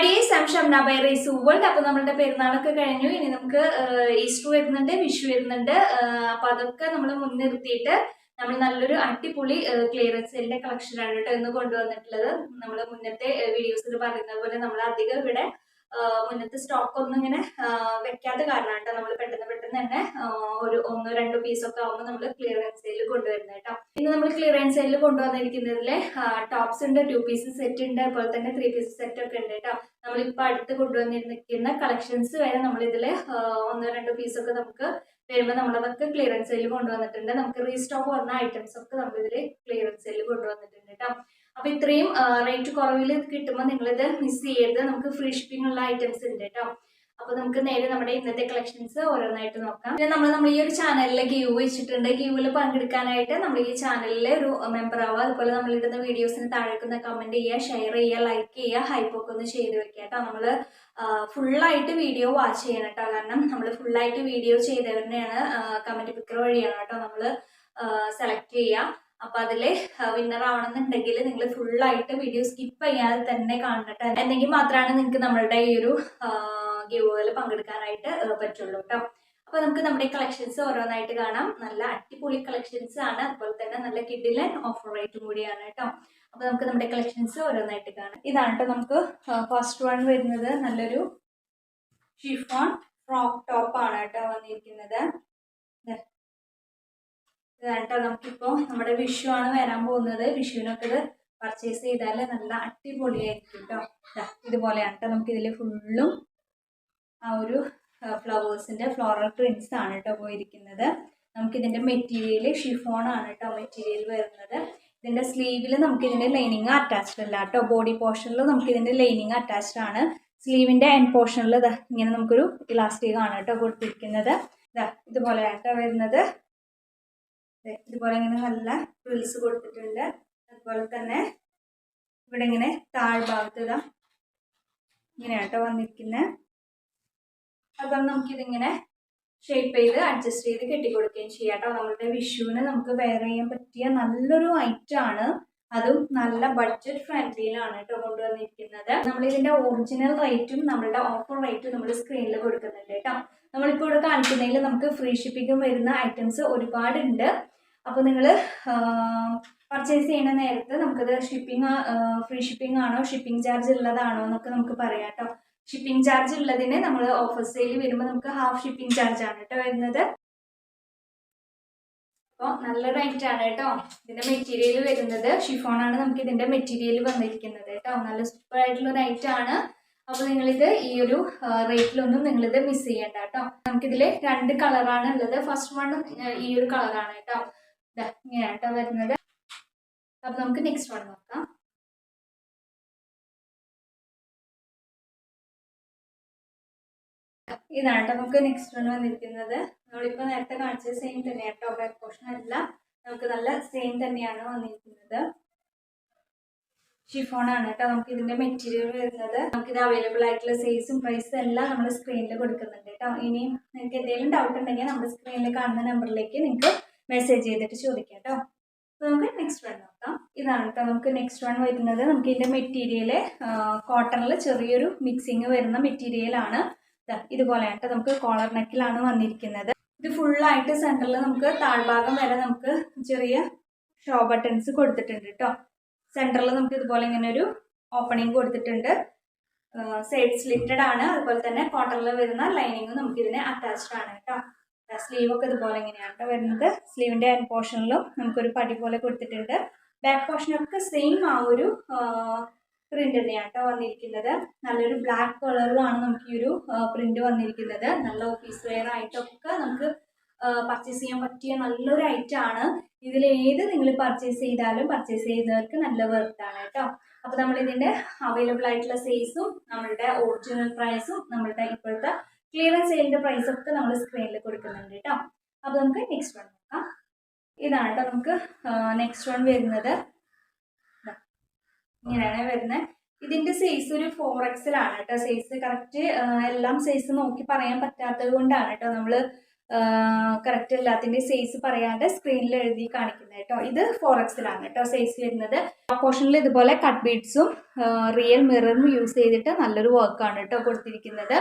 Days I am Shamna by rice world. അപ്പോൾ നമ്മളുടെ പെരുന്നാളൊക്കെ കഴിഞ്ഞു. ഇനി നമുക്ക് ഈസ്റ്റർ വരുന്നുണ്ട്, വിഷു വരുന്നുണ്ട്. അപ്പോൾ അതൊക്കെ നമ്മൾ മുൻനിർത്തിയിട്ട് നമ്മൾ നല്ലൊരു അടിപൊളി ക്ലിയറൻസ് സെയിലിന്റെ കളക്ഷനാണ് കേട്ടോ ഇന്ന് കൊണ്ടുവന്നിട്ടുള്ളത്. നമ്മൾ മുന്നത്തെ വീഡിയോസിൽ പറയുന്നത് പോലെ നമ്മൾ അധികം ഇവിടെ മുന്നത്തെ സ്റ്റോക്ക് ഒന്നും ഇങ്ങനെ വെക്കാത്ത കാരണമാണ് കേട്ടോ നമ്മൾ പെട്ടെന്ന് തന്നെ ഒരു 1-2 പീസൊക്കെ ആവുമ്പോൾ നമ്മൾ ക്ലിയറൻസ് സെയിൽ കൊണ്ടുവരുന്നത് കേട്ടോ. ഇന്ന് നമ്മൾ ക്ലിയറൻസ് സെയിൽ കൊണ്ടുവന്നിരിക്കുന്നതിൽ ടോപ്സ് ഉണ്ട്, 2 പീസ് സെറ്റ് ഉണ്ട്, അതുപോലെ തന്നെ 3 പീസ് സെറ്റ് ഒക്കെ ഉണ്ട് കേട്ടോ. നമ്മളിപ്പോൾ അടുത്ത് കൊണ്ടുവന്നിരിക്കുന്ന കളക്ഷൻസ് വരെ നമ്മളിതിൽ 1-2 പീസൊക്കെ നമുക്ക് വരുമ്പോൾ നമ്മളതൊക്കെ ക്ലിയറൻസ് സെയിൽ കൊണ്ടുവന്നിട്ടുണ്ട്. നമുക്ക് റീസ്റ്റോക്ക് വന്ന ഐറ്റംസ് ഒക്കെ നമ്മളിതിൽ ക്ലിയറൻസ് സെയിൽ കൊണ്ടുവന്നിട്ടുണ്ട് കേട്ടോ. അപ്പോൾ ഇത്രയും റേറ്റ് കുറവിൽ കിട്ടുമ്പോൾ നിങ്ങളിത് മിസ് ചെയ്യരുത്. നമുക്ക് ഫ്രീ ഷിപ്പിംഗ് ഉള്ള ഐറ്റംസ് ഉണ്ട് കേട്ടോ. അപ്പോൾ നമുക്ക് നേരെ നമ്മുടെ ഇന്നത്തെ കളക്ഷൻസ് ഓരോന്നായിട്ട് നോക്കാം. പിന്നെ നമ്മൾ ഈ ഒരു ചാനലിൽ ഗീവ് വെച്ചിട്ടുണ്ട്. ഗീവിൽ പങ്കെടുക്കാനായിട്ട് നമ്മൾ ഈ ചാനലിലെ ഒരു മെമ്പർ ആവുക. അതുപോലെ നമ്മളിടുന്ന വീഡിയോസിന് താഴേക്കുന്ന കമന്റ് ചെയ്യുക, ഷെയർ ചെയ്യുക, ലൈക്ക് ചെയ്യുക, ഹൈപ്പൊക്കെ ഒന്ന് ചെയ്ത് വെക്കുക കേട്ടോ. നമ്മൾ ഫുള്ളായിട്ട് വീഡിയോ വാച്ച് ചെയ്യണം കേട്ടോ. കാരണം നമ്മൾ ഫുള്ളായിട്ട് വീഡിയോ ചെയ്തവരുടെയാണ് കമന്റ് പിക്കർ വഴിയാണ് കേട്ടോ നമ്മൾ സെലക്ട് ചെയ്യുക. അപ്പൊ അതില് വിന്നർ ആവണമെന്നുണ്ടെങ്കിൽ നിങ്ങൾ ഫുള്ളായിട്ട് വീഡിയോ സ്കിപ്പ് ചെയ്യാതെ തന്നെ കാണട്ടെ, എന്നെങ്കിൽ മാത്രമാണ് നിങ്ങൾക്ക് നമ്മളുടെ ഈ ഒരു ഗിവ്വേയിൽ പങ്കെടുക്കാനായിട്ട് പറ്റുള്ളൂ കേട്ടോ. അപ്പൊ നമുക്ക് നമ്മുടെ കളക്ഷൻസ് ഓരോന്നായിട്ട് കാണാം. നല്ല അടിപൊളി കളക്ഷൻസ് ആണ്, അതുപോലെ തന്നെ നല്ല കിഡിലൻ ഓഫർ റേറ്റും കൂടിയാണ് കേട്ടോ. അപ്പൊ നമുക്ക് നമ്മുടെ കളക്ഷൻസ് ഓരോന്നായിട്ട് കാണാം. ഇതാണ് കേട്ടോ നമുക്ക് ഫസ്റ്റ് വൺ വരുന്നത്. നല്ലൊരു ഷിഫോൺ ഫ്രോക്ക് ടോപ്പ് ആണ് കേട്ടോ വന്നിരിക്കുന്നത്. ഇതാട്ടോ നമുക്കിപ്പോ നമ്മുടെ വിഷു ആണ് വരാൻ പോകുന്നത്. വിഷുവിനൊക്കെ ഇത് പർച്ചേസ് ചെയ്താൽ നല്ല അടിപൊളിയായിരിക്കും കേട്ടോ. ഇതുപോലെയാണ് കേട്ടോ നമുക്ക് ഇതിൽ ഫുള്ളും ആ ഒരു ഫ്ലവേഴ്സിന്റെ ഫ്ലോറൽ പ്രിന്റ്സ് ആണ് കേട്ടോ പോയിരിക്കുന്നത്. നമുക്കിതിന്റെ മെറ്റീരിയൽ ഷിഫോൺ ആണ് കേട്ടോ മെറ്റീരിയൽ വരുന്നത്. ഇതിന്റെ സ്ലീവിൽ നമുക്കിതിന്റെ ലൈനിങ് അറ്റാച്ച്ഡ് അല്ല കേട്ടോ. ബോഡി പോർഷനിൽ നമുക്കിതിന്റെ ലൈനിങ് അറ്റാച്ച്ഡ് ആണ്. സ്ലീവിന്റെ എൻഡ് പോർഷനിൽ ഇങ്ങനെ നമുക്കൊരു ഇലാസ്റ്റിക് ആണ് കേട്ടോ കൊടുത്തിരിക്കുന്നത്. ഇതുപോലെയാണ് കേട്ടോ വരുന്നത്. ഇതുപോലെ ഇങ്ങനെ നല്ല ഫ്രിൽസ് കൊടുത്തിട്ടുണ്ട്. അതുപോലെ തന്നെ ഇവിടെ ഇങ്ങനെ താഴ്ഭാഗത്ത് ഇങ്ങനെയാണ് കേട്ടോ വന്നിരിക്കുന്നത്. അതുപോലെ നമുക്കിതിങ്ങനെ ഷേപ്പ് ചെയ്ത് അഡ്ജസ്റ്റ് ചെയ്ത് കെട്ടിക്കൊടുക്കുകയും ചെയ്യാം കേട്ടോ. നമ്മളുടെ വിഷുവിന് നമുക്ക് വെയർ ചെയ്യാൻ പറ്റിയ നല്ലൊരു ഐറ്റം ആണ്. അതും നല്ല ബഡ്ജറ്റ് ഫ്രണ്ട്ലിയിലാണ് കേട്ടോ കൊണ്ടുവന്നിരിക്കുന്നത്. നമ്മളിതിന്റെ ഒറിജിനൽ റേറ്റും നമ്മളുടെ ഓഫർ റേറ്റും നമ്മൾ സ്ക്രീനിൽ കൊടുക്കുന്നുണ്ട് കേട്ടോ. നമ്മളിപ്പോൾ ഇവിടെ കാണിക്കുന്നതിൽ നമുക്ക് ഫ്രീ ഷിപ്പിംഗും വരുന്ന ഐറ്റംസ് ഒരുപാടുണ്ട്. അപ്പോൾ നിങ്ങൾ പർച്ചേസ് ചെയ്യുന്ന നേരത്ത് നമുക്കത് ഫ്രീ ഷിപ്പിംഗ് ആണോ, ഷിപ്പിംഗ് ചാർജ് ഉള്ളതാണോ എന്നൊക്കെ നമുക്ക് പറയാം കേട്ടോ. ഷിപ്പിംഗ് ചാർജ് ഉള്ളതിന് നമ്മൾ ഓഫർ സെയിൽ വരുമ്പോൾ നമുക്ക് ഹാഫ് ഷിപ്പിംഗ് ചാർജ് ആണ് കേട്ടോ വരുന്നത്. അപ്പോൾ നല്ലൊരു ഐറ്റം ആണ് കേട്ടോ. ഇതിന്റെ മെറ്റീരിയൽ വരുന്നത് ഷിഫോൺ ആണ്. നമുക്ക് ഇതിന്റെ മെറ്റീരിയൽ വന്നിരിക്കുന്നത് കേട്ടോ. നല്ല സൂപ്പർ ആയിട്ടുള്ള ഒരു ഐറ്റം ആണ്. അപ്പോൾ നിങ്ങളിത് ഈ ഒരു റേറ്റിലൊന്നും നിങ്ങളിത് മിസ് ചെയ്യണ്ട കേട്ടോ. നമുക്കിതിൽ 2 കളറാണ് ഉള്ളത്. ഫസ്റ്റ് വൺ ഈ ഒരു കളറാണ് കേട്ടോ. ഇങ്ങനെയാണ് കേട്ടോ വരുന്നത്. അപ്പൊ നമുക്ക് നെക്സ്റ്റ് വൺ നോക്കാം. ഇതാണ് കേട്ടോ നമുക്ക് നെക്സ്റ്റ് വൺ വന്നിരിക്കുന്നത്. നമ്മളിപ്പോ നേരത്തെ കാണിച്ചത് സെയിം തന്നെയാണ് കേട്ടോ. ബാക്ക് പോർഷൻ അല്ല, നമുക്ക് നല്ല സെയിം തന്നെയാണ് വന്നിരിക്കുന്നത്. ഷിഫോൺ ആണ് കേട്ടോ നമുക്ക് ഇതിന്റെ മെറ്റീരിയൽ വരുന്നത്. നമുക്കിത് അവൈലബിൾ ആയിട്ടുള്ള സൈസും പ്രൈസും എല്ലാം നമ്മൾ സ്ക്രീനിൽ കൊടുക്കുന്നുണ്ട് കേട്ടോ. ഇനിയും നിങ്ങൾക്ക് എന്തെങ്കിലും ഡൗട്ട് ഉണ്ടെങ്കിൽ നമ്മുടെ സ്ക്രീനിൽ കാണുന്ന നമ്പറിലേക്ക് നിങ്ങൾക്ക് മെസ്സേജ് ചെയ്തിട്ട് ചോദിക്കാം കേട്ടോ. അപ്പോൾ നമുക്ക് നെക്സ്റ്റ് വൺ നോക്കാം. ഇതാണ് കേട്ടോ നമുക്ക് നെക്സ്റ്റ് വൺ വരുന്നത്. നമുക്ക് ഇതിന്റെ മെറ്റീരിയൽ കോട്ടണിൽ ചെറിയൊരു മിക്സിങ് വരുന്ന മെറ്റീരിയലാണ്. ഇതുപോലെയാണ് കേട്ടോ. നമുക്ക് കോളർ നെക്കിലാണ് വന്നിരിക്കുന്നത്. ഇത് ഫുള്ളായിട്ട് സെന്ററിൽ നമുക്ക് താഴ്ഭാഗം വരെ നമുക്ക് ചെറിയ ഷോ ബട്ടൺസ് കൊടുത്തിട്ടുണ്ട് കേട്ടോ. സെന്ററിൽ നമുക്ക് ഇതുപോലെ ഇങ്ങനെ ഒരു ഓപ്പണിംഗ് കൊടുത്തിട്ടുണ്ട്. സൈഡ് സ്ലിറ്റഡ് ആണ്. അതുപോലെ തന്നെ കോട്ടണിൽ വരുന്ന ലൈനിങ് നമുക്ക് ഇതിന് അറ്റാച്ച്ഡ് ആണ് കേട്ടോ. സ്ലീവ് ഒക്കെ ഇതുപോലെ ഇങ്ങനെയാണ് കേട്ടോ വരുന്നത്. സ്ലീവിന്റെ എൻഡ് പോർഷനിലും നമുക്കൊരു പടി പോലെ കൊടുത്തിട്ടുണ്ട്. ബാക്ക് പോർഷനൊക്കെ സെയിം ആ ഒരു പ്രിന്റ് തന്നെയാണ് കേട്ടോ വന്നിരിക്കുന്നത്. നല്ലൊരു ബ്ലാക്ക് കളറിലാണ് നമുക്ക് ഈ ഒരു പ്രിന്റ് വന്നിരിക്കുന്നത്. നല്ല ഓഫീസ് വെയർ ആയിട്ടൊക്കെ നമുക്ക് പർച്ചേസ് ചെയ്യാൻ പറ്റിയ നല്ലൊരു ഐറ്റം ആണ്. ഇതിലേത് നിങ്ങൾ പർച്ചേസ് ചെയ്താലും പർച്ചേസ് ചെയ്യുന്നവർക്ക് നല്ല വെർത്താണ് കേട്ടോ. അപ്പോൾ നമ്മളിതിൻ്റെ അവൈലബിൾ ആയിട്ടുള്ള സൈസും നമ്മളുടെ ഒറിജിനൽ പ്രൈസും നമ്മളുടെ ഇപ്പോഴത്തെ ക്ലിയറൻസ് സെയിലിൻ്റെ പ്രൈസൊക്കെ നമ്മൾ സ്ക്രീനിൽ കൊടുക്കുന്നുണ്ട് കേട്ടോ. അപ്പോൾ നമുക്ക് നെക്സ്റ്റ് വൺ നോക്കാം. ഇതാണ് കേട്ടോ നമുക്ക് നെക്സ്റ്റ് വൺ വരുന്നത്. ഇങ്ങനെയാണ് വരുന്നത്. ഇതിന്റെ സൈസ് ഒരു 4XL ആണ് കേട്ടോ. സൈസ് കറക്റ്റ് എല്ലാം സൈസ് നോക്കി പറയാൻ പറ്റാത്തത് കൊണ്ടാണ് കേട്ടോ നമ്മൾ കറക്റ്റ് എല്ലാത്തിൻ്റെ സൈസ് പറയാണ്ട് സ്ക്രീനിൽ എഴുതി കാണിക്കുന്നത് കേട്ടോ. ഇത് 4XL കേട്ടോ സൈസ് വരുന്നത്. പോർഷനിൽ ഇതുപോലെ കട്ട് ബീഡ്സും റിയൽ മിററും യൂസ് ചെയ്തിട്ട് നല്ലൊരു വർക്കാണ് കേട്ടോ കൊടുത്തിരിക്കുന്നത്.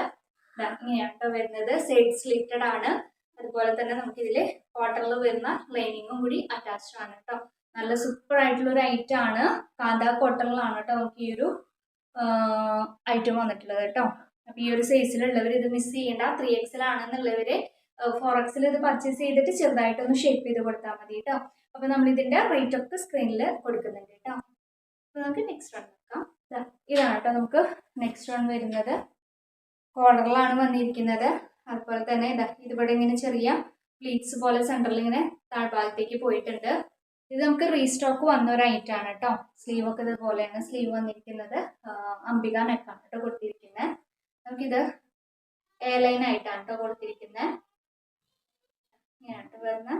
ഇങ്ങനെയാണ് കേട്ടോ വരുന്നത്. സൈഡ് സ്ലിറ്റഡ് ആണ്. അതുപോലെ തന്നെ നമുക്കിതിൽ കോട്ടണിൽ വരുന്ന ലൈനിങ്ങും കൂടി അറ്റാച്ച്ഡ് ആണ് കേട്ടോ. നല്ല സൂപ്പർ ആയിട്ടുള്ള ഒരു ഐറ്റം ആണ്. കാന്ത കോട്ടണിലാണ് കേട്ടോ നമുക്ക് ഈ ഒരു ഐറ്റം വന്നിട്ടുള്ളത് കേട്ടോ. അപ്പോൾ ഈ ഒരു സൈസിലുള്ളവർ ഇത് മിസ് ചെയ്യേണ്ട. 3XL ആണെന്നുള്ളവർ 4XL ഇത് പർച്ചേസ് ചെയ്തിട്ട് ചെറുതായിട്ടൊന്ന് ഷേപ്പ് ചെയ്ത് കൊടുത്താൽ മതി കേട്ടോ. അപ്പോൾ നമ്മൾ ഇതിൻ്റെ റേറ്റ് ഒക്കെ സ്ക്രീനിൽ കൊടുക്കുന്നുണ്ട് കേട്ടോ. അപ്പോൾ നമുക്ക് നെക്സ്റ്റ് വൺ നോക്കാം. ഇതാണ് കേട്ടോ നമുക്ക് നെക്സ്റ്റ് വൺ വരുന്നത്. കോളറിലാണ് വന്നിരിക്കുന്നത്. അതുപോലെ തന്നെ ഇതിവിടെ ഇങ്ങനെ ചെറിയ പ്ലീറ്റ്സ് പോലെ സെൻറ്ററിൽ ഇങ്ങനെ താഴ്ഭാഗത്തേക്ക് പോയിട്ടുണ്ട്. ഇത് നമുക്ക് റീസ്റ്റോക്ക് വന്ന ഒരു ഐറ്റം ആണ് കേട്ടോ. സ്ലീവ് ഒക്കെ ഇതുപോലെയാണ് സ്ലീവ് വന്നിരിക്കുന്നത്. അംബിക നെക്കാണ് കേട്ടോ കൊടുത്തിരിക്കുന്നത്. നമുക്കിത് എയർ ലൈൻ ആയിട്ടാണ് കേട്ടോ കൊടുത്തിരിക്കുന്നത്. ഇങ്ങനെയായിട്ട് വരുന്ന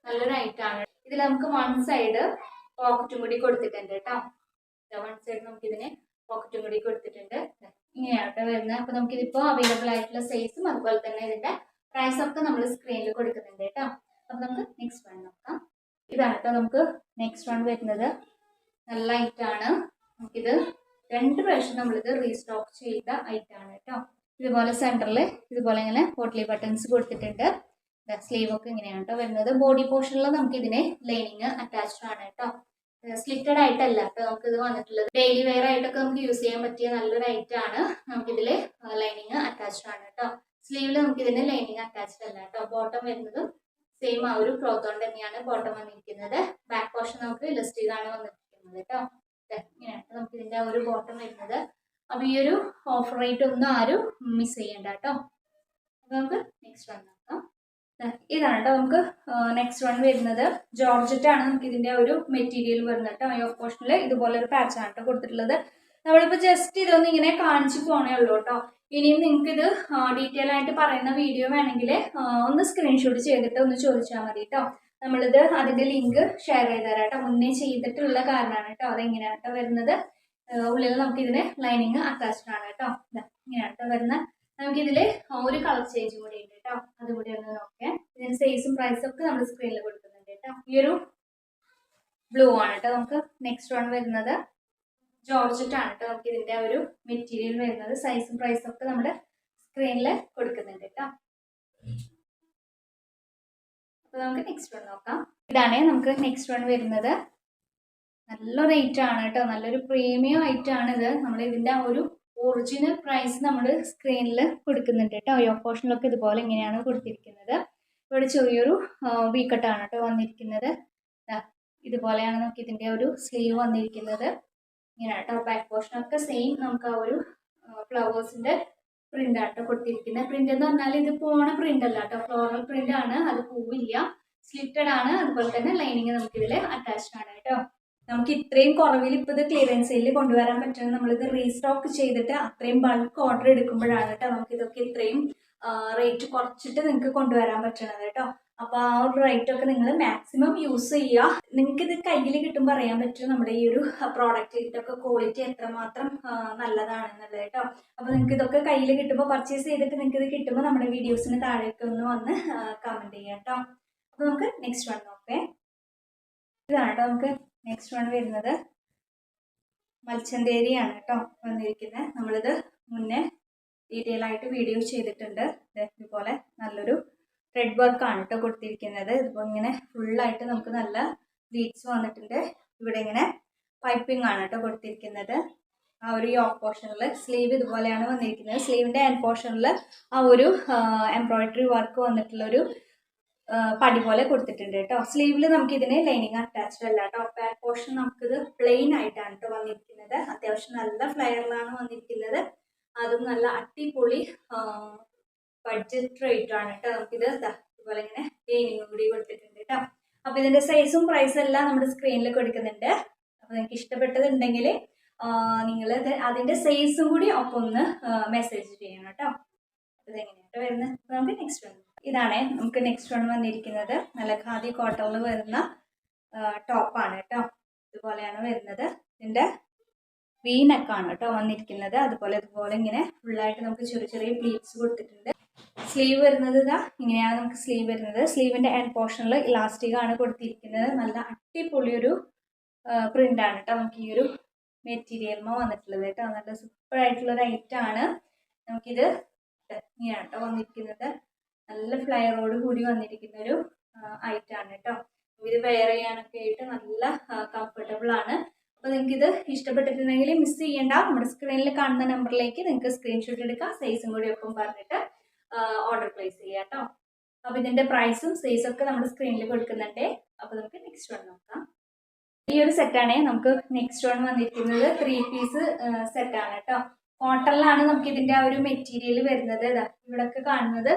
നല്ലൊരു ഐറ്റം ആണ്. ഇതിൽ നമുക്ക് വൺ സൈഡ് പോക്കറ്റും കൂടി കൊടുത്തിട്ടുണ്ട് കേട്ടോ. വൺ സൈഡ് നമുക്കിതിന് പോക്കറ്റും കൂടി കൊടുത്തിട്ടുണ്ട്. ഇങ്ങനെയായിട്ട് വരുന്നത്. അപ്പോൾ നമുക്കിതിപ്പോൾ അവൈലബിൾ ആയിട്ടുള്ള സൈസും അതുപോലെ തന്നെ ഇതിൻ്റെ പ്രൈസൊക്കെ നമ്മൾ സ്ക്രീനിൽ കൊടുക്കുന്നുണ്ട് കേട്ടോ. അപ്പോൾ നമുക്ക് നെക്സ്റ്റ് വൺ നോക്കാം. ഇതാണ് കേട്ടോ നമുക്ക് നെക്സ്റ്റ് വൺ വരുന്നത്. നല്ല ഐറ്റാണ്. നമുക്കിത് 2 പ്രാവശ്യം നമ്മളിത് റീസ്റ്റോക്ക് ചെയ്ത ഐറ്റാണ് കേട്ടോ. ഇതുപോലെ സെൻറ്ററിൽ ഇതുപോലെ ഇങ്ങനെ പോട്ട്ലി ബട്ടൺസ് കൊടുത്തിട്ടുണ്ട്. സ്ലീവ് ഒക്കെ ഇങ്ങനെയാണ് കേട്ടോ വരുന്നത്. ബോഡി പോർഷനിൽ നമുക്കിതിന് ലൈനിങ് അറ്റാച്ച്ഡ് ആണ് കേട്ടോ. സ്ലിറ്റഡ് ആയിട്ടല്ല കേട്ടോ നമുക്കിത് വന്നിട്ടുള്ളത്. ഡെയിലി വെയർ ആയിട്ടൊക്കെ നമുക്ക് യൂസ് ചെയ്യാൻ പറ്റിയ നല്ലൊരു ഐറ്റാണ്. നമുക്കിതിൽ ലൈനിങ് അറ്റാച്ച്ഡ് ആണ് കേട്ടോ. സ്ലീവിൽ നമുക്കിതിന് ലൈനിങ് അറ്റാച്ച്ഡ് അല്ല കേട്ടോ. ബോട്ടം വരുന്നതും സെയിം ആ ഒരു ക്ലോത്ത് കൊണ്ട് തന്നെയാണ് ബോട്ടം വന്നിരിക്കുന്നത്. ബാക്ക് പോർഷൻ നമുക്ക് ഇലസ്റ്റിക്കാണ് വന്നിരിക്കുന്നത് കേട്ടോ. ഇങ്ങനെയാണ് നമുക്ക് ഇതിൻ്റെ ആ ഒരു ബോട്ടം വരുന്നത്. അപ്പോൾ ഈ ഒരു ഓഫർ റേറ്റ് ഒന്നും ആരും മിസ് ചെയ്യണ്ട കേട്ടോ. അപ്പോൾ നമുക്ക് നെക്സ്റ്റ് വൺ നോക്കാം. ഇതാണ് കേട്ടോ നമുക്ക് നെക്സ്റ്റ് വൺ വരുന്നത്. ജോർജറ്റ് ആണ് നമുക്ക് ഇതിൻ്റെ ഒരു മെറ്റീരിയൽ വരുന്നത് കേട്ടോ. യോക്ക് പോർഷനിൽ ഇതുപോലെ ഒരു പാച്ചാണ് കേട്ടോ കൊടുത്തിട്ടുള്ളത്. നമ്മളിപ്പോൾ ജസ്റ്റ് ഇതൊന്നും ഇങ്ങനെ കാണിച്ചു പോണേ ഉള്ളൂ കേട്ടോ. ഇനിയും നിങ്ങൾക്ക് ഇത് ഡീറ്റെയിൽ ആയിട്ട് പറയുന്ന വീഡിയോ വേണമെങ്കിൽ ഒന്ന് സ്ക്രീൻഷോട്ട് ചെയ്തിട്ട് ഒന്ന് ചോദിച്ചാൽ മതി കേട്ടോ. നമ്മളിത് അതിൻ്റെ ലിങ്ക് ഷെയർ ചെയ്ത് തരാം കേട്ടോ. മുന്നേ ചെയ്തിട്ടുള്ള കാരണമാണ് കേട്ടോ. അതെങ്ങനെയാണ് കേട്ടോ വരുന്നത്. ഉള്ളിൽ നമുക്കിതിന് ലൈനിങ് അറ്റാച്ച്ഡ് ആണ് കേട്ടോ. ഇങ്ങനെയാണ് കേട്ടോ വരുന്നത്. നമുക്കിതിൽ ഒരു കളർ ചേഞ്ചും കൂടി ഉണ്ട് കേട്ടോ. അതുകൂടി ഒന്ന് നോക്കാം. ഇതിന് സൈസും പ്രൈസും ഒക്കെ നമ്മൾ സ്ക്രീനിൽ കൊടുക്കുന്നുണ്ട് കേട്ടോ. ഈ ഒരു ബ്ലൂ ആണ് കേട്ടോ നമുക്ക് നെക്സ്റ്റ് വൺ വരുന്നത്. ജോർജറ്റ് ആണ് കേട്ടോ നമുക്ക് ഇതിൻ്റെ ഒരു മെറ്റീരിയൽ വരുന്നത്. സൈസും പ്രൈസും ഒക്കെ നമ്മുടെ സ്ക്രീനിൽ കൊടുക്കുന്നുണ്ട് കേട്ടോ. അപ്പോൾ നമുക്ക് നെക്സ്റ്റ് വൺ നോക്കാം. ഇതാണ് നമുക്ക് നെക്സ്റ്റ് വൺ വരുന്നത്. നല്ലൊരു ഐറ്റം ആണ് കേട്ടോ. നല്ലൊരു പ്രീമിയം ഐറ്റം ആണ് ഇത്. നമ്മൾ ഇതിൻ്റെ ഒരു ഒറിജിനൽ പ്രൈസ് നമ്മൾ സ്ക്രീനിൽ കൊടുക്കുന്നുണ്ട് കേട്ടോ. യോക്ക് പോർഷനിലൊക്കെ ഇതുപോലെ ഇങ്ങനെയാണ് കൊടുത്തിരിക്കുന്നത്. ഇവിടെ ചെറിയൊരു വീക്കട്ടാണ് കേട്ടോ വന്നിരിക്കുന്നത്. ഇതുപോലെയാണ് നമുക്ക് ഇതിൻ്റെ ഒരു സ്ലീവ് വന്നിരിക്കുന്നത്. ഇങ്ങനെ കേട്ടോ. ബാക്ക് പോർഷനൊക്കെ സെയിം നമുക്ക് ആ ഒരു ഫ്ലവേഴ്സിൻ്റെ പ്രിന്റ് ആട്ടോ കൊടുത്തിരിക്കുന്നത്. പ്രിന്റ് എന്ന് പറഞ്ഞാൽ ഇത് പോണ പ്രിന്റ് അല്ല കേട്ടോ. ഫ്ലോറൽ പ്രിന്റ് ആണ്. അത് പൂവില്ല. സ്ലിറ്റഡ് ആണ്. അതുപോലെ തന്നെ ലൈനിങ് നമുക്കിതിൽ അറ്റാച്ച്ഡ് ആണ് കേട്ടോ. നമുക്ക് ഇത്രയും കുറവിൽ ഇപ്പോൾ ഇത് ക്ലിയറൻസ് സെയിലിൽ കൊണ്ടുവരാൻ പറ്റുന്നത് നമ്മളിത് റീസ്റ്റോക്ക് ചെയ്തിട്ട് അത്രയും ബൾക്ക് ഓർഡർ എടുക്കുമ്പോഴാണ് കേട്ടോ നമുക്കിതൊക്കെ ഇത്രയും റേറ്റ് കുറച്ചിട്ട് നിങ്ങൾക്ക് കൊണ്ടുവരാൻ പറ്റണത് കേട്ടോ. അപ്പോൾ ആ ഒരു റേറ്റൊക്കെ നിങ്ങൾ മാക്സിമം യൂസ് ചെയ്യുക. നിങ്ങൾക്കിത് കയ്യിൽ കിട്ടുമ്പോൾ അറിയാൻ പറ്റും നമ്മുടെ ഈ ഒരു പ്രോഡക്റ്റ് ഇതൊക്കെ ക്വാളിറ്റി എത്രമാത്രം നല്ലതാണെന്നുള്ളത് കേട്ടോ. അപ്പോൾ നിങ്ങൾക്ക് ഇതൊക്കെ കയ്യിൽ കിട്ടുമ്പോൾ പർച്ചേസ് ചെയ്തിട്ട് നിങ്ങൾക്ക് ഇത് കിട്ടുമ്പോൾ നമ്മുടെ വീഡിയോസിന് താഴേക്ക് ഒന്ന് വന്ന് കമൻറ്റ് ചെയ്യാം കേട്ടോ. അപ്പോൾ നമുക്ക് നെക്സ്റ്റ് വൺ നോക്കേ. ഇതാണ് കേട്ടോ നമുക്ക് നെക്സ്റ്റ് വൺ വരുന്നത്. മൽച്ചന്തേരിയാണ് കേട്ടോ വന്നിരിക്കുന്നത്. നമ്മളിത് മുന്നേ ഡീറ്റെയിൽ ആയിട്ട് വീഡിയോ ചെയ്തിട്ടുണ്ട്. ഇതുപോലെ നല്ലൊരു ത്രെഡ് വർക്കാണ് കേട്ടോ കൊടുത്തിരിക്കുന്നത്. ഇതിപ്പോൾ ഇങ്ങനെ ഫുള്ളായിട്ട് നമുക്ക് നല്ല ബീഡ്സ് വന്നിട്ടുണ്ട്. ഇവിടെ ഇങ്ങനെ പൈപ്പിംഗ് ആണ് കേട്ടോ കൊടുത്തിരിക്കുന്നത്. ആ ഒരു യോക്ക് പോർഷനിൽ സ്ലീവ് ഇതുപോലെയാണ് വന്നിരിക്കുന്നത്. സ്ലീവിൻ്റെ എൻഡ് പോർഷനിൽ ആ ഒരു എംബ്രോയിഡറി വർക്ക് വന്നിട്ടുള്ളൊരു പടി പോലെ കൊടുത്തിട്ടുണ്ട് കേട്ടോ. സ്ലീവിൽ നമുക്കിതിന് ലൈനിങ് അറ്റാച്ച്ഡ് അല്ല കേട്ടോ. ബാക്ക് പോർഷൻ നമുക്കിത് പ്ലെയിൻ ആയിട്ടാണ് കേട്ടോ വന്നിരിക്കുന്നത്. അത്യാവശ്യം നല്ല ഫ്ലെയറിലാണ് വന്നിരിക്കുന്നത്. അതും നല്ല അടിപൊളി ബഡ്ജറ്റ് റേറ്റ് ആണ് കേട്ടോ. നമുക്കിത് ഇതുപോലെ ഇങ്ങനെ ലൈനിങ് കൂടി കൊടുത്തിട്ടുണ്ട് കേട്ടോ. അപ്പോൾ ഇതിൻ്റെ സൈസും പ്രൈസും എല്ലാം നമ്മുടെ സ്ക്രീനിൽ കൊടുക്കുന്നുണ്ട്. അപ്പോൾ നിങ്ങൾക്ക് ഇഷ്ടപ്പെട്ടതുണ്ടെങ്കിൽ നിങ്ങൾ അതിൻ്റെ സൈസും കൂടി ഒപ്പം ഒന്ന് മെസ്സേജ് ചെയ്യണം കേട്ടോ. ഇതെങ്ങനെയാട്ടോ വരുന്നത്. നമുക്ക് നെക്സ്റ്റ് വൺ ഇതാണ് നമുക്ക് നെക്സ്റ്റ് വൺ വന്നിരിക്കുന്നത്. നല്ല ഖാദി കോട്ടണിൽ വരുന്ന ടോപ്പാണ് കേട്ടോ. ഇതുപോലെയാണ് വരുന്നത്. ഇതിൻ്റെ വി നെക്കാണ് കേട്ടോ വന്നിരിക്കുന്നത്. അതുപോലെ ഇതുപോലെ ഇങ്ങനെ ഫുള്ളായിട്ട് നമുക്ക് ചെറിയ ചെറിയ പ്ലീറ്റ്സ് കൊടുത്തിട്ടുണ്ട്. സ്ലീവ് വരുന്നത് ഇതാ ഇങ്ങനെയാണ് നമുക്ക് സ്ലീവ് വരുന്നത്. സ്ലീവിൻ്റെ എൻഡ് പോർഷനിൽ ഇലാസ്റ്റിക് ആണ് കൊടുത്തിരിക്കുന്നത്. നല്ല അടിപൊളി ഒരു പ്രിൻ്റാണ് കേട്ടോ നമുക്ക് ഈ ഒരു മെറ്റീരിയൽമോ വന്നിട്ടുള്ളത് കേട്ടോ. നല്ല സൂപ്പർ ആയിട്ടുള്ളൊരു ഐറ്റമാണ്. നമുക്കിത് ഇങ്ങനെയാണ് കേട്ടോ വന്നിരിക്കുന്നത്. നല്ല ഫ്ലയറോട് കൂടി വന്നിരിക്കുന്ന ഒരു ഐറ്റമാണ് കേട്ടോ. ഇത് വെയർ ചെയ്യാനൊക്കെ ആയിട്ട് നല്ല കംഫർട്ടബിൾ ആണ്. അപ്പോൾ നിങ്ങൾക്ക് ഇത് ഇഷ്ടപ്പെട്ടിട്ടുണ്ടെങ്കിൽ മിസ് ചെയ്യേണ്ട. നമ്മുടെ സ്ക്രീനിൽ കാണുന്ന നമ്പറിലേക്ക് നിങ്ങൾക്ക് സ്ക്രീൻഷോട്ട് എടുക്കാം, സൈസും കൂടി ഒപ്പം പറഞ്ഞിട്ട് ഓർഡർ പ്ലേസ് ചെയ്യാം കേട്ടോ. അപ്പോൾ ഇതിൻ്റെ പ്രൈസും സൈസൊക്കെ നമ്മുടെ സ്ക്രീനിൽ കൊടുക്കുന്നുണ്ട്. അപ്പോൾ നമുക്ക് നെക്സ്റ്റ് വൺ നോക്കാം. ഈ ഒരു സെറ്റാണ് നമുക്ക് നെക്സ്റ്റ് വൺ വന്നിരിക്കുന്നത്. 3 പീസ് സെറ്റാണ് കേട്ടോ. കോട്ടണിലാണ് നമുക്ക് ഇതിൻ്റെ ആ ഒരു മെറ്റീരിയൽ വരുന്നത്. ഇവിടെയൊക്കെ കാണുന്നത്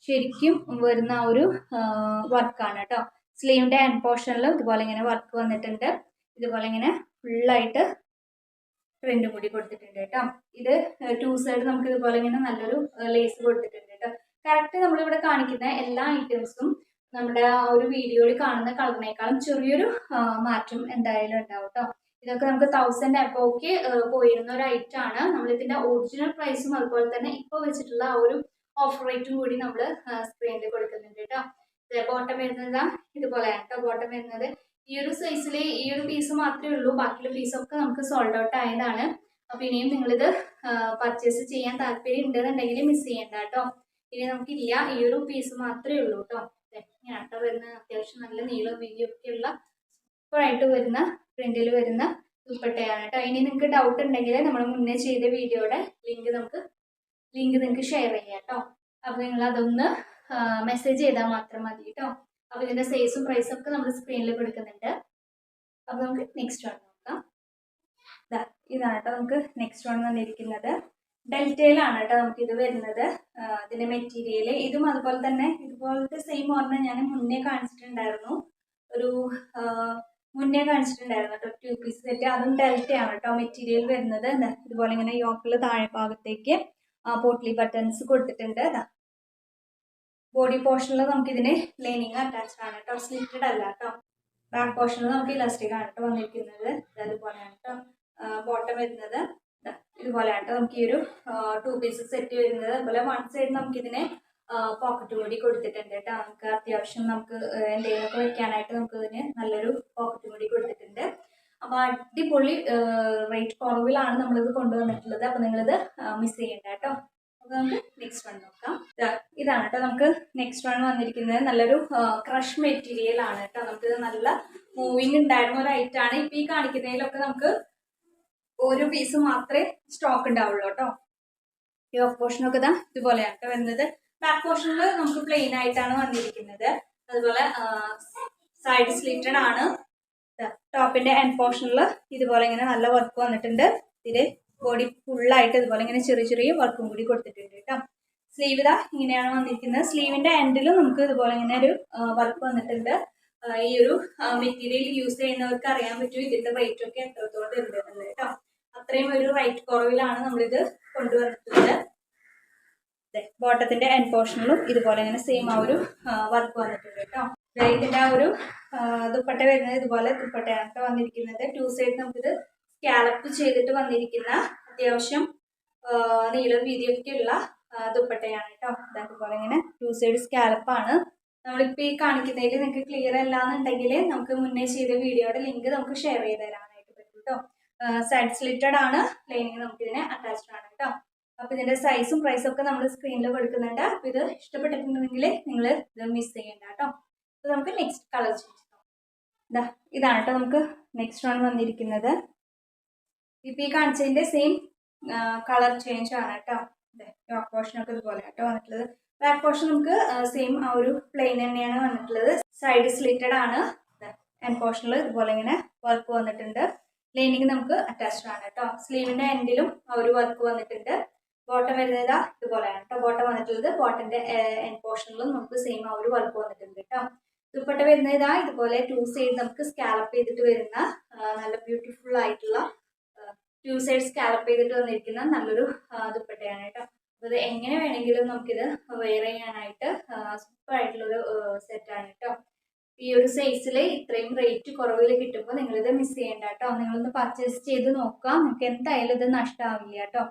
ശരിക്കും വരുന്ന ആ ഒരു വർക്കാണ് കേട്ടോ. സ്ലീവിൻ്റെ എൻഡ് പോർഷനിലും ഇതുപോലെ ഇങ്ങനെ വർക്ക് വന്നിട്ടുണ്ട്. ഇതുപോലെ ഇങ്ങനെ ഫുള്ളായിട്ട് പ്രിന്റ് കൂടി കൊടുത്തിട്ടുണ്ട് കേട്ടോ. ഇത് 2 സൈഡ് നമുക്ക് ഇതുപോലെ ഇങ്ങനെ നല്ലൊരു ലേസ് കൊടുത്തിട്ടുണ്ട് കേട്ടോ. കറക്റ്റ് നമ്മളിവിടെ കാണിക്കുന്ന എല്ലാ ഐറ്റംസും നമ്മുടെ ആ ഒരു വീഡിയോയിൽ കാണുന്ന കളറിനേക്കാളും ചെറിയൊരു മാറ്റം എന്തായാലും ഉണ്ടാവും കേട്ടോ. ഇതൊക്കെ നമുക്ക് 1000 അബോക്ക് പോയിരുന്ന ഒരു ഐറ്റം ആണ്. നമ്മളിതിൻ്റെ ഒറിജിനൽ പ്രൈസും അതുപോലെ തന്നെ ഇപ്പോൾ വെച്ചിട്ടുള്ള ആ ഒരു ഓഫർ റേറ്റും കൂടി നമ്മൾ സ്ക്രീനിൽ കൊടുക്കുന്നുണ്ട് കേട്ടോ. ബോട്ടം വരുന്നത് ഇതുപോലെയാണ് കേട്ടോ. ബോട്ടം വരുന്നത് ഈ ഒരു സൈസിൽ ഈ ഒരു പീസ് മാത്രമേ ഉള്ളൂ. ബാക്കിയുള്ള പീസൊക്കെ നമുക്ക് സോൾഡ് ഔട്ട് ആയതാണ്. അപ്പോൾ ഇനിയും നിങ്ങളിത് പർച്ചേസ് ചെയ്യാൻ താല്പര്യം ഉണ്ടെന്നുണ്ടെങ്കിൽ മിസ് ചെയ്യണ്ട കേട്ടോ. ഇനി നമുക്കില്ല, ഈ ഒരു പീസ് മാത്രമേ ഉള്ളൂ കേട്ടോ. ഇങ്ങനെയാണ് കേട്ടോ വരുന്ന അത്യാവശ്യം നല്ല നീളം വീതിയൊക്കെ ഉള്ള സൂപ്പറായിട്ട് വരുന്ന പ്രിന്റിൽ വരുന്ന ദുപ്പട്ടയാണ് കേട്ടോ. ഇനി നിങ്ങൾക്ക് ഡൗട്ട് ഉണ്ടെങ്കിൽ നമ്മൾ മുന്നേ ചെയ്ത വീഡിയോയുടെ ലിങ്ക് നിങ്ങൾക്ക് ഷെയർ ചെയ്യാം കേട്ടോ. അപ്പോൾ നിങ്ങൾ അതൊന്ന് മെസ്സേജ് ചെയ്താൽ മാത്രം മതി കേട്ടോ. അപ്പോൾ ഇതിൻ്റെ സൈസും പ്രൈസും ഒക്കെ നമ്മൾ സ്ക്രീനിൽ കൊടുക്കുന്നുണ്ട്. അപ്പോൾ നമുക്ക് നെക്സ്റ്റ് വൺ നോക്കാം. ഇതാണ് കേട്ടോ നമുക്ക് നെക്സ്റ്റ് വൺ വന്നിരിക്കുന്നത്. ഡെൽറ്റയിലാണ് കേട്ടോ നമുക്കിത് വരുന്നത്. ഇതിൻ്റെ മെറ്റീരിയൽ ഇതും അതുപോലെ തന്നെ ഇതുപോലത്തെ സെയിം ഓർമ്മ ഞാൻ മുന്നേ കാണിച്ചിട്ടുണ്ടായിരുന്നു കേട്ടോ. 2 പീസ് സെറ്റ് അതും ഡെൽറ്റയാണ് കേട്ടോ മെറ്റീരിയൽ വരുന്നത്. ഇതുപോലെ ഇങ്ങനെ യോക്കിൽ താഴെ ഭാഗത്തേക്ക് പോട്ട്ലി ബട്ടൺസ് കൊടുത്തിട്ടുണ്ട്. ബോഡി പോർഷനിൽ നമുക്കിതിന് ലൈനിങ് അറ്റാച്ച്ഡ് ആണ് കേട്ടോ. സ്ലിറ്റഡ് അല്ല കേട്ടോ. ബാക്ക് പോർഷനിൽ നമുക്ക് ഇലാസ്റ്റിക് ആണ് കേട്ടോ വന്നിരിക്കുന്നത്. അതുപോലെയാണ് കേട്ടോ ബോട്ടം വരുന്നത്. ഇതുപോലെയാണ് കേട്ടോ നമുക്ക് ഈ ഒരു 2 പീസ് സെറ്റ് വരുന്നത്. അതുപോലെ വൺ സൈഡ് നമുക്കിതിനെ പോക്കറ്റ് കൂടി കൊടുത്തിട്ടുണ്ട് കേട്ടോ. നമുക്ക് അത്യാവശ്യം നമുക്ക് എന്തെങ്കിലുമൊക്കെ വെക്കാനായിട്ട് നമുക്ക് ഇതിന് നല്ലൊരു പോക്കറ്റ് കൂടി കൊടുത്തിട്ടുണ്ട്. അപ്പോൾ അടിപൊളി റേറ്റ് കുറവിലാണ് നമ്മളിത് കൊണ്ടുവന്നിട്ടുള്ളത്. അപ്പോൾ നിങ്ങളിത് മിസ് ചെയ്യണ്ട കേട്ടോ. അപ്പോൾ നമുക്ക് നെക്സ്റ്റ് വൺ നോക്കാം. ഇതാണ് കേട്ടോ നമുക്ക് നെക്സ്റ്റ് വൺ വന്നിരിക്കുന്നത്. നല്ലൊരു ക്രഷ് മെറ്റീരിയൽ ആണ് കേട്ടോ. നമുക്കിത് നല്ല മൂവിങ് ഉണ്ടായിരുന്ന ഒരു ഐറ്റമാണ്. ഇപ്പോൾ ഈ കാണിക്കുന്നതിലൊക്കെ നമുക്ക് ഒരു പീസ് മാത്രമേ സ്റ്റോക്ക് ഉണ്ടാവുള്ളൂ കേട്ടോ. ഈ ഓഫ് പോർഷനൊക്കെ ഇതുപോലെയാണ് കേട്ടോ വരുന്നത്. ബാക്ക് പോർഷനിൽ നമുക്ക് പ്ലെയിൻ ആയിട്ടാണ് വന്നിരിക്കുന്നത്. അതുപോലെ സൈഡ് സ്ലിറ്റഡ് ആണ്. ടോപ്പിന്റെ എൻഡ് പോർഷനിൽ ഇതുപോലെ ഇങ്ങനെ നല്ല വർക്ക് വന്നിട്ടുണ്ട്. ഇതിൽ ബോഡി ഫുള്ളായിട്ട് ഇതുപോലെ ഇങ്ങനെ ചെറിയ വർക്കും കൂടി കൊടുത്തിട്ടുണ്ട് കേട്ടോ. സ്ലീവ് ഇങ്ങനെയാണ് വന്നിരിക്കുന്നത്. സ്ലീവിന്റെ എൻഡിലും നമുക്ക് ഇതുപോലെ ഇങ്ങനെ ഒരു വർക്ക് വന്നിട്ടുണ്ട്. ഈ ഒരു മെറ്റീരിയൽ യൂസ് ചെയ്യുന്നവർക്ക് അറിയാൻ പറ്റും ഇതിന്റെ റേറ്റ് ഒക്കെ എത്രത്തോളം വരുന്നത് കേട്ടോ. അത്രയും ഒരു റേറ്റ് കുറവിലാണ് നമ്മളിത് കൊണ്ടുവന്നിട്ടുള്ളത്. ബോട്ടത്തിന്റെ എൻഡ് പോർഷനിലും ഇതുപോലെ ഇങ്ങനെ സെയിം ആ ഒരു വർക്ക് വന്നിട്ടുണ്ട് കേട്ടോ. ഇതിന്റെ ആ ഒരു ദുപ്പട്ട വരുന്നത് ഇതുപോലെ ദുപ്പട്ടയാണ് കേട്ടോ വന്നിരിക്കുന്നത്. 2 സൈഡ് നമുക്കിത് സ്കാലപ്പ് ചെയ്തിട്ട് വന്നിരിക്കുന്ന അത്യാവശ്യം നീളം വീതിയൊക്കെ ഉള്ള ദുപ്പട്ടയാണ് കേട്ടോ. അതുപോലെ ഇങ്ങനെ 2 സൈഡ് സ്കാലപ്പാണ്. നമ്മളിപ്പോൾ ഈ കാണിക്കുന്നതിൽ നിങ്ങൾക്ക് ക്ലിയർ അല്ലാന്നുണ്ടെങ്കിൽ നമുക്ക് മുന്നേ ചെയ്ത വീഡിയോയുടെ ലിങ്ക് നമുക്ക് ഷെയർ ചെയ്ത് തരാനായിട്ട് പറ്റും കേട്ടോ. സൈഡ് സ്ലിറ്റഡ് ആണ്. ലൈനിങ് നമുക്കിതിനെ അറ്റാച്ച്ഡ് ആണ് കേട്ടോ. അപ്പോൾ ഇതിൻ്റെ സൈസും പ്രൈസും ഒക്കെ നമ്മൾ സ്ക്രീനിൽ കൊടുക്കുന്നുണ്ട്. അപ്പോൾ ഇത് ഇഷ്ടപ്പെട്ടിട്ടുണ്ടെങ്കിൽ നിങ്ങൾ ഇത് മിസ് ചെയ്യണ്ട കേട്ടോ. അപ്പോൾ നമുക്ക് നെക്സ്റ്റ് കളർ ചേഞ്ച് ചെയ്യാം. ഇതാണ് കേട്ടോ നമുക്ക് നെക്സ്റ്റ് വൺ വന്നിരിക്കുന്നത്. ഇപ്പോൾ ഈ കാണിച്ചതിൻ്റെ സെയിം കളർ ചേഞ്ച് ആണ് കേട്ടോ. യോക്ക് പോർഷനൊക്കെ ഇതുപോലെ കേട്ടോ വന്നിട്ടുള്ളത്. ബാക്ക് പോർഷൻ നമുക്ക് സെയിം ആ ഒരു പ്ലെയിൻ തന്നെയാണ് വന്നിട്ടുള്ളത്. സൈഡ് സ്ലിറ്റഡ് ആണ്. എൻഡ് പോർഷനിൽ ഇതുപോലെ ഇങ്ങനെ വർക്ക് വന്നിട്ടുണ്ട്. ലൈനിങ് നമുക്ക് അറ്റാച്ച്ഡ് ആണ് കേട്ടോ. സ്ലീവിൻ്റെ എൻഡിലും ആ ഒരു വർക്ക് വന്നിട്ടുണ്ട്. ബോട്ടം വരുന്നത് ഇതുപോലെയാണ് കേട്ടോ. ബോട്ടം വന്നിട്ടുള്ളത് ബോട്ടന്റെ എൻഡ് പോർഷനിലും നമുക്ക് സെയിം ആ ഒരു വർക്ക് വന്നിട്ടുണ്ട് കേട്ടോ. ദുപ്പട്ട വരുന്നത് ഇതുപോലെ 2 സൈഡ് നമുക്ക് സ്കാലപ്പ് ചെയ്തിട്ട് വരുന്ന നല്ല ബ്യൂട്ടിഫുൾ ആയിട്ടുള്ള 2 സൈഡ് സ്കാലപ്പ് ചെയ്തിട്ട് വന്നിരിക്കുന്ന നല്ലൊരു ദുപ്പട്ടയാണ് കേട്ടോ. അപ്പോൾ ഇത് എങ്ങനെ വേണമെങ്കിലും നമുക്കിത് വെയർ ചെയ്യാനായിട്ട് സൂപ്പർ ആയിട്ടുള്ളൊരു സെറ്റാണ് കേട്ടോ. ഈ ഒരു സൈസിൽ ഇത്രയും റേറ്റ് കുറവിൽ കിട്ടുമ്പോൾ നിങ്ങളിത് മിസ് ചെയ്യേണ്ട കേട്ടോ. നിങ്ങളൊന്ന് പർച്ചേസ് ചെയ്ത് നോക്കാം. നിങ്ങൾക്ക് എന്തായാലും ഇത് നഷ്ടമാവില്ല കേട്ടോ.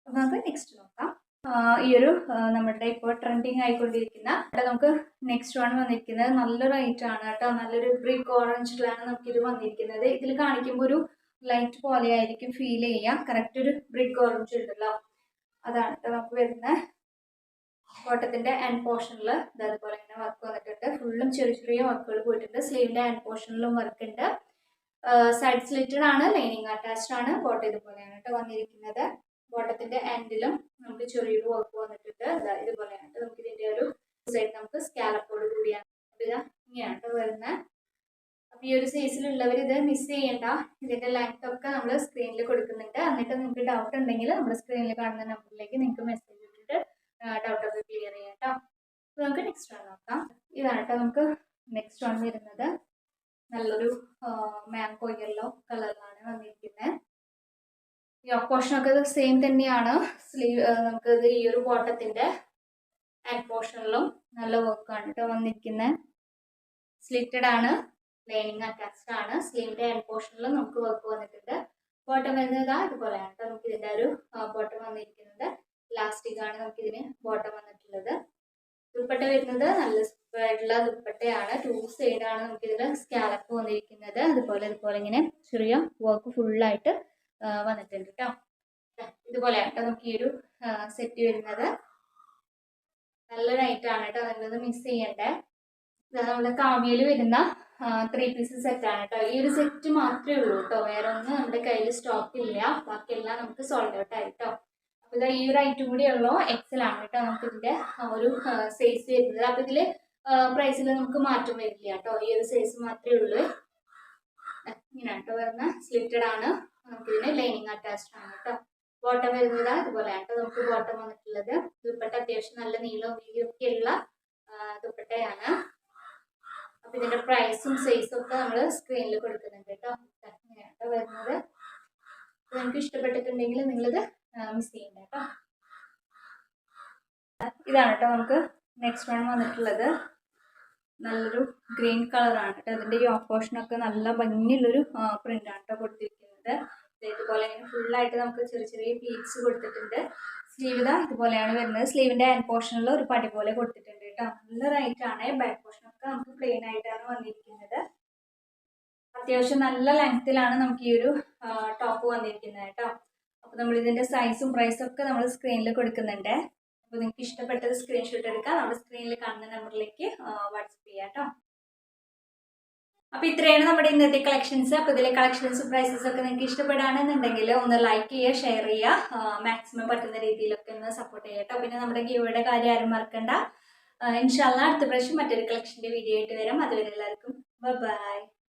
അപ്പോൾ നമുക്ക് നെക്സ്റ്റ് നോക്കാം. ഈ ഒരു നമ്മുടെ ഇപ്പോൾ ട്രെൻഡിങ് ആയിക്കൊണ്ടിരിക്കുന്ന നമുക്ക് നെക്സ്റ്റ് വൺ വന്നിരിക്കുന്നത് നല്ലൊരു ഐറ്റം ആണ് കേട്ടോ. നല്ലൊരു ബ്രിക്ക് ഓറഞ്ചിലാണ് നമുക്കിത് വന്നിരിക്കുന്നത്. ഇതിൽ കാണിക്കുമ്പോൾ ഒരു ലൈറ്റ് പോലെ ആയിരിക്കും ഫീൽ ചെയ്യുക. കറക്റ്റ് ഒരു ബ്രിക്ക് ഓറഞ്ച് ഉണ്ടല്ലോ, അതാണ് കേട്ടോ നമുക്ക് വരുന്ന കോട്ടത്തിന്റെ എൻഡ് പോർഷനിൽ. അതുപോലെ ഇങ്ങനെ വർക്ക് വന്നിട്ടുണ്ട്. ഫുള്ളും ചെറിയ ചെറിയ വർക്കുകൾ പോയിട്ടുണ്ട്. സ്ലീവിന്റെ എൻഡ് പോർഷനിലും വർക്ക് ഉണ്ട്. സൈഡ് സ്ലിറ്റഡ് ആണ്, ലൈനിങ് അറ്റാച്ച്ഡ് ആണ്. ബോട്ടം ഇതുപോലെയാണ് കേട്ടോ വന്നിരിക്കുന്നത്. ബോട്ടത്തിന്റെ എൻഡിലും നമുക്ക് ചെറിയൊരു വർക്ക് വന്നിട്ടുണ്ട്. ഇതുപോലെയാണ് നമുക്ക് ഇതിന്റെ ഒരു സൈഡ് നമുക്ക് സ്കാലപ്പോട് കൂടിയാണ് ഇങ്ങനെയാണ് കേട്ടോ വരുന്നത്. അപ്പൊ ഈ ഒരു സൈസിലുള്ളവർ ഇത് മിസ് ചെയ്യേണ്ട. ഇതിന്റെ ലെങ്ത് ഒക്കെ നമ്മൾ സ്ക്രീനിൽ കൊടുക്കുന്നുണ്ട്. എന്നിട്ട് നിങ്ങൾക്ക് ഡൗട്ട് ഉണ്ടെങ്കിൽ നമ്മുടെ സ്ക്രീനിൽ കാണുന്ന നമ്പറിലേക്ക് നിങ്ങൾക്ക് മെസ്സേജ് ഇട്ടിട്ട് ഡൗട്ടൊക്കെ ക്ലിയർ ചെയ്യാം കേട്ടോ. അപ്പൊ നമുക്ക് നെക്സ്റ്റ് വൺ നോക്കാം. ഇതാണ് കേട്ടോ നമുക്ക് നെക്സ്റ്റ് വൺ വരുന്നത്. നല്ലൊരു മാംഗോ യെല്ലോ കളറിലാണ് വന്നിരിക്കുന്നത്. യോക്ക് പോർഷനൊക്കെ സെയിം തന്നെയാണ്. സ്ലീവ് നമുക്ക് ഇത് ഈ ഒരു ബോട്ടത്തിന്റെ ഹാൻഡ് പോർഷനിലും നല്ല വർക്കാണ് കേട്ടോ വന്നിരിക്കുന്നത്. സ്ലിറ്റഡ് ആണ്, ലൈനിങ് അറ്റാച്ച്ഡ് ആണ്. സ്ലീവിന്റെ ഹാൻഡ് പോർഷനിലും നമുക്ക് വർക്ക് വന്നിട്ടുണ്ട്. ബോട്ടം വരുന്നത് ഇതുപോലെയാണ് കേട്ടോ. നമുക്ക് ഇതിന്റെ ഒരു ബോട്ടം വന്നിരിക്കുന്നത്. ഇലാസ്റ്റിക് ആണ് നമുക്ക് ഇതിന് ബോട്ടം വന്നിട്ടുള്ളത്. ദുപ്പട്ട വരുന്നത് നല്ല ആയിട്ടുള്ള ദുപ്പട്ടയാണ്. 2 സൈഡാണ് നമുക്ക് ഇതിൽ സ്കാലപ്പ് വന്നിരിക്കുന്നത്. അതുപോലെ ഇങ്ങനെ ചെറിയ വർക്ക് ഫുള്ളായിട്ട് വന്നിട്ടുണ്ട് കേട്ടോ. ഇതുപോലെയാണ് കേട്ടോ നമുക്ക് ഈ ഒരു സെറ്റ് വരുന്നത്. നല്ല നൈറ്റാണ് കേട്ടോ, നിങ്ങളത് മിസ് ചെയ്യണ്ടേ. നമ്മുടെ കാവ്യയിൽ വരുന്ന 3 പീസ് സെറ്റാണ് കേട്ടോ. ഈ ഒരു സെറ്റ് മാത്രമേ ഉള്ളൂ കേട്ടോ, വേറെ ഒന്നും നമ്മുടെ കയ്യിൽ സ്റ്റോക്ക് ഇല്ല. ബാക്കിയെല്ലാം നമുക്ക് സോൾഡ് ഔട്ട് ആയിട്ടോ. അപ്പോൾ ഇതാ ഈ ഒരു ഐറ്റം കൂടി ഉള്ളൂ. എക്സൽ ആണ് കേട്ടോ നമുക്ക് ഇതിന്റെ ഒരു സൈസ് വരുന്നത്. അപ്പൊ ഇതില് പ്രൈസിൽ നമുക്ക് മാറ്റം വരില്ല കേട്ടോ. ഈ ഒരു സൈസ് മാത്രമേ ഉള്ളൂ. ഇങ്ങനെയാണ് കേട്ടോ വരുന്ന. സ്ലിറ്റഡ് ആണ്, നമുക്കിതിന് ലൈനിങ് അറ്റാച്ച്ഡ് ആണ് കേട്ടോ. ബോട്ടം വരുന്നത് ഇതുപോലെയാണ് കേട്ടോ നമുക്ക് ബോട്ടം വന്നിട്ടുള്ളത്. ദുപ്പട്ട അത്യാവശ്യം നല്ല നീളവും വീതിയൊക്കെ ഉള്ള ദുപ്പട്ടയാണ്. അപ്പൊ ഇതിന്റെ പ്രൈസും സൈസും ഒക്കെ നമ്മൾ സ്ക്രീനിൽ കൊടുക്കുന്നുണ്ട് കേട്ടോ. ഇങ്ങനെയാണ് കേട്ടോ വരുന്നത്. നിങ്ങൾക്ക് ഇഷ്ടപ്പെട്ടിട്ടുണ്ടെങ്കിൽ നിങ്ങളിത് മിസ് ചെയ്യണ്ട കേട്ടോ. ഇതാണ് കേട്ടോ നമുക്ക് നെക്സ്റ്റ് വൺ വന്നിട്ടുള്ളത്. നല്ലൊരു ഗ്രീൻ കളറാണ് കേട്ടോ. അതിന്റെ ഈ ഓപ്പോഷനൊക്കെ നല്ല ഭംഗിയുള്ളൊരു പ്രിന്റ് ആണ് കേട്ടോ കൊടുത്തിരിക്കുന്നത്. ഇതുപോലെ ഇങ്ങനെ ഫുള്ളായിട്ട് നമുക്ക് ചെറിയ ചെറിയ പീക്സ് കൊടുത്തിട്ടുണ്ട്. സ്ലീവ് ഇതുപോലെയാണ് വരുന്നത്. സ്ലീവിന്റെ ഹാൻഡ് പോർഷനിൽ ഒരു പടി പോലെ കൊടുത്തിട്ടുണ്ട് കേട്ടോ. നല്ല റൈറ്റാണ്. ബാക്ക് പോർഷനൊക്കെ നമുക്ക് പ്ലെയിൻ ആയിട്ടാണ് വന്നിരിക്കുന്നത്. അത്യാവശ്യം നല്ല ലെങ്ത്തിലാണ് നമുക്ക് ഈ ഒരു ടോപ്പ് വന്നിരിക്കുന്നത് കേട്ടോ. അപ്പൊ നമ്മൾ ഇതിന്റെ സൈസും പ്രൈസും ഒക്കെ നമ്മൾ സ്ക്രീനിൽ കൊടുക്കുന്നുണ്ട്. അപ്പോൾ നിങ്ങൾക്ക് ഇഷ്ടപ്പെട്ടത് സ്ക്രീൻഷോട്ട് എടുക്കാം. നമ്മുടെ സ്ക്രീനിൽ കാണുന്ന നമ്പറിലേക്ക് വാട്സപ്പ് ചെയ്യാം കേട്ടോ. അപ്പൊ ഇത്രയാണ് നമ്മുടെ ഇന്നത്തെ കളക്ഷൻസ്. അപ്പൊ ഇതിലെ കളക്ഷൻസും പ്രൈസസ് ഒക്കെ നിങ്ങൾക്ക് ഇഷ്ടപ്പെടുകയാണെന്നുണ്ടെങ്കിൽ ഒന്ന് ലൈക്ക് ചെയ്യുക, ഷെയർ ചെയ്യുക, മാക്സിമം പറ്റുന്ന രീതിയിലൊക്കെ ഒന്ന് സപ്പോർട്ട് ചെയ്യുക കേട്ടോ. പിന്നെ നമ്മുടെ ഗിവയുടെ കാര്യം ആരും മറക്കണ്ട. ഇൻഷാല്ലാ അടുത്ത പ്രാവശ്യം മറ്റൊരു കളക്ഷന്റെ വീഡിയോ ആയിട്ട് വരാം. അതുവരെ എല്ലാവർക്കും ബൈ.